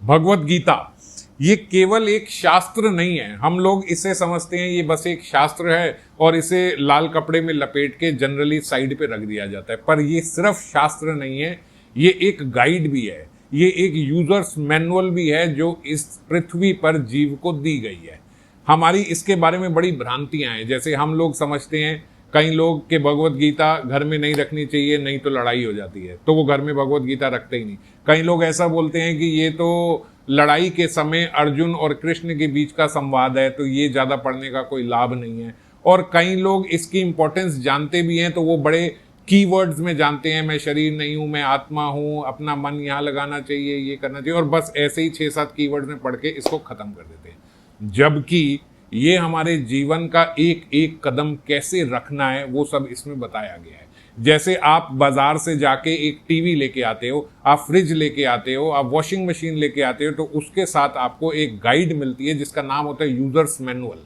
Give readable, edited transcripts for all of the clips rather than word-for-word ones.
भगवत गीता ये केवल एक शास्त्र नहीं है। हम लोग इसे समझते हैं ये बस एक शास्त्र है और इसे लाल कपड़े में लपेट के जनरली साइड पे रख दिया जाता है, पर ये सिर्फ शास्त्र नहीं है, ये एक गाइड भी है, ये एक यूजर्स मैनुअल भी है जो इस पृथ्वी पर जीव को दी गई है। हमारी इसके बारे में बड़ी भ्रांतियां हैं। जैसे हम लोग समझते हैं कई लोग के भगवत गीता घर में नहीं रखनी चाहिए, नहीं तो लड़ाई हो जाती है, तो वो घर में भगवत गीता रखते ही नहीं। कई लोग ऐसा बोलते हैं कि ये तो लड़ाई के समय अर्जुन और कृष्ण के बीच का संवाद है, तो ये ज़्यादा पढ़ने का कोई लाभ नहीं है। और कई लोग इसकी इंपॉर्टेंस जानते भी हैं, तो वो बड़े कीवर्ड्स में जानते हैं, मैं शरीर नहीं हूँ, मैं आत्मा हूँ, अपना मन यहाँ लगाना चाहिए, ये करना चाहिए, और बस ऐसे ही 6-7 कीवर्ड्स में पढ़ के इसको ख़त्म कर देते हैं। जबकि ये हमारे जीवन का एक एक कदम कैसे रखना है वो सब इसमें बताया गया है। जैसे आप बाजार से जाके एक टीवी लेके आते हो, आप फ्रिज लेके आते हो, आप वॉशिंग मशीन लेके आते हो, तो उसके साथ आपको एक गाइड मिलती है जिसका नाम होता है यूजर्स मैनुअल,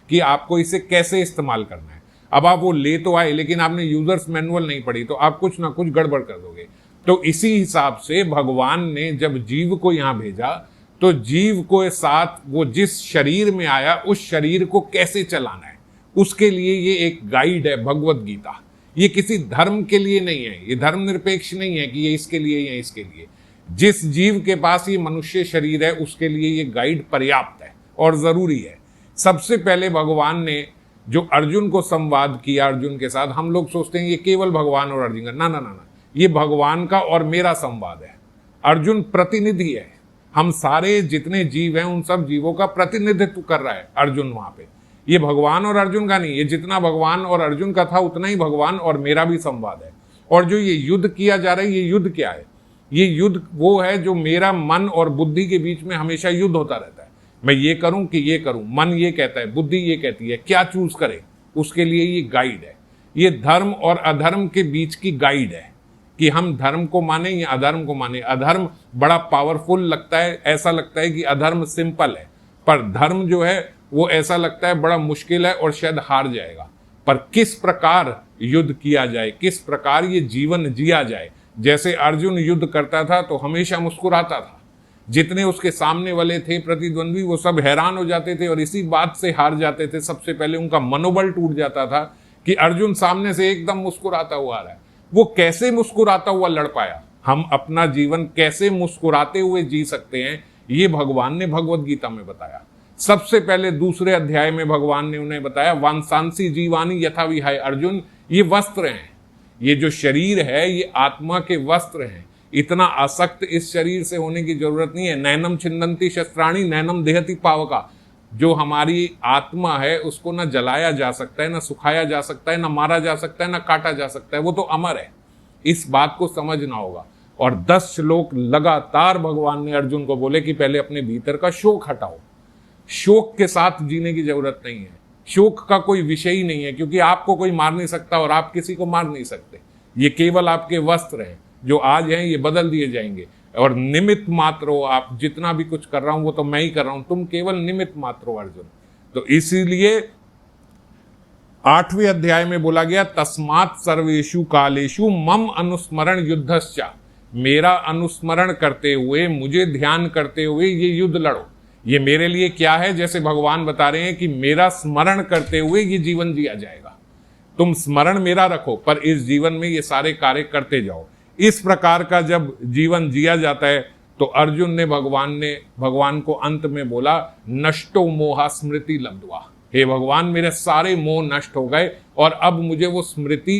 कि आपको इसे कैसे इस्तेमाल करना है। अब आप वो ले तो आए, लेकिन आपने यूजर्स मैनुअल नहीं पढ़ी, तो आप कुछ ना कुछ गड़बड़ कर दोगे। तो इसी हिसाब से भगवान ने जब जीव को यहाँ भेजा, तो जीव को साथ वो जिस शरीर में आया उस शरीर को कैसे चलाना है, उसके लिए ये एक गाइड है भगवत गीता। ये किसी धर्म के लिए नहीं है, ये धर्मनिरपेक्ष नहीं है कि ये इसके लिए या इसके लिए। जिस जीव के पास ये मनुष्य शरीर है उसके लिए ये गाइड पर्याप्त है और जरूरी है। सबसे पहले भगवान ने जो अर्जुन को संवाद किया, अर्जुन के साथ, हम लोग सोचते हैं ये केवल भगवान और अर्जुन का, ना ना ना ना, ये भगवान का और मेरा संवाद है। अर्जुन प्रतिनिधि है, हम सारे जितने जीव हैं उन सब जीवों का प्रतिनिधित्व कर रहा है अर्जुन वहां पे। ये भगवान और अर्जुन का नहीं, ये जितना भगवान और अर्जुन का था उतना ही भगवान और मेरा भी संवाद है। और जो ये युद्ध किया जा रहा है, ये युद्ध क्या है? ये युद्ध वो है जो मेरा मन और बुद्धि के बीच में हमेशा युद्ध होता रहता है। मैं ये करूं कि ये करूं, मन ये कहता है, बुद्धि ये कहती है, क्या चूज करे, उसके लिए ये गाइड है। ये धर्म और अधर्म के बीच की गाइड है कि हम धर्म को माने या अधर्म को माने। अधर्म बड़ा पावरफुल लगता है, ऐसा लगता है कि अधर्म सिंपल है, पर धर्म जो है वो ऐसा लगता है बड़ा मुश्किल है और शायद हार जाएगा। पर किस प्रकार युद्ध किया जाए, किस प्रकार ये जीवन जिया जाए। जैसे अर्जुन युद्ध करता था तो हमेशा मुस्कुराता था, जितने उसके सामने वाले थे प्रतिद्वंद्वी वो सब हैरान हो जाते थे और इसी बात से हार जाते थे। सबसे पहले उनका मनोबल टूट जाता था कि अर्जुन सामने से एकदम मुस्कुराता हुआ आ रहा है, वो कैसे मुस्कुराता हुआ लड़ पाया। हम अपना जीवन कैसे मुस्कुराते हुए जी सकते हैं, ये भगवान ने भगवत गीता में बताया। सबसे पहले दूसरे अध्याय में भगवान ने उन्हें बताया, वांसांसी जीवानी यथा विहाय। अर्जुन, ये वस्त्र हैं, ये जो शरीर है ये आत्मा के वस्त्र हैं। इतना आसक्त इस शरीर से होने की जरूरत नहीं है। नैनम छिन्दन्ति शस्त्राणि नैनम देहति पावका। जो हमारी आत्मा है उसको ना जलाया जा सकता है, ना सुखाया जा सकता है, ना मारा जा सकता है, ना काटा जा सकता है, वो तो अमर है। इस बात को समझना होगा। और 10 श्लोक लगातार भगवान ने अर्जुन को बोले कि पहले अपने भीतर का शोक हटाओ। शोक के साथ जीने की जरूरत नहीं है, शोक का कोई विषय ही नहीं है, क्योंकि आपको कोई मार नहीं सकता और आप किसी को मार नहीं सकते। ये केवल आपके वस्त्र हैं, जो आज हैं ये बदल दिए जाएंगे और निमित्त मात्र हो आप। जितना भी कुछ कर रहा हूं वो तो मैं ही कर रहा हूं, तुम केवल निमित्त मात्र हो अर्जुन। तो इसीलिए 8वें अध्याय में बोला गया, तस्मात् सर्वेषु कालेषु मम अनुस्मरण युद्धश्च। मेरा अनुस्मरण करते हुए, मुझे ध्यान करते हुए ये युद्ध लड़ो। ये मेरे लिए क्या है, जैसे भगवान बता रहे हैं कि मेरा स्मरण करते हुए ये जीवन जिया जाएगा। तुम स्मरण मेरा रखो, पर इस जीवन में ये सारे कार्य करते जाओ। इस प्रकार का जब जीवन जिया जाता है तो अर्जुन ने भगवान को अंत में बोला, नष्टो मोहा स्मृति लब्ध्वा। हे भगवान, मेरे सारे मोह नष्ट हो गए और अब मुझे वो स्मृति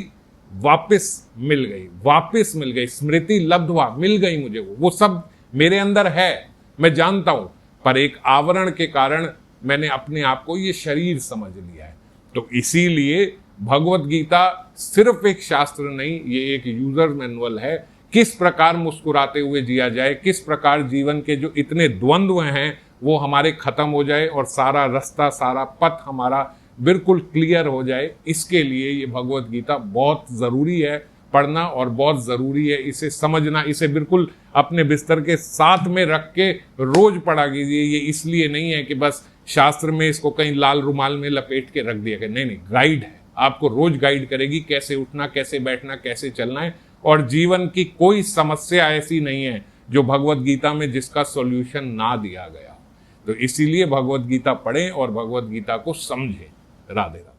वापस मिल गई। स्मृति लब्ध्वा, मिल गई मुझे, वो सब मेरे अंदर है, मैं जानता हूं, पर एक आवरण के कारण मैंने अपने आप को ये शरीर समझ लिया है। तो इसीलिए भगवत गीता सिर्फ एक शास्त्र नहीं, ये एक यूजर मैनुअल है। किस प्रकार मुस्कुराते हुए जिया जाए, किस प्रकार जीवन के जो इतने द्वंद्व हैं वो हमारे खत्म हो जाए और सारा रास्ता, सारा पथ हमारा बिल्कुल क्लियर हो जाए। इसके लिए ये भगवत गीता बहुत ज़रूरी है पढ़ना और बहुत ज़रूरी है इसे समझना। इसे बिल्कुल अपने बिस्तर के साथ में रख के रोज पढ़ा कीजिए। ये इसलिए नहीं है कि बस शास्त्र में इसको कहीं लाल रुमाल में लपेट के रख दिया गया, नहीं, गाइड है, आपको रोज गाइड करेगी कैसे उठना, कैसे बैठना, कैसे चलना है। और जीवन की कोई समस्या ऐसी नहीं है जो भगवत गीता में जिसका सॉल्यूशन ना दिया गया। तो इसीलिए भगवत गीता पढ़ें और भगवत गीता को समझें। राधे राधे।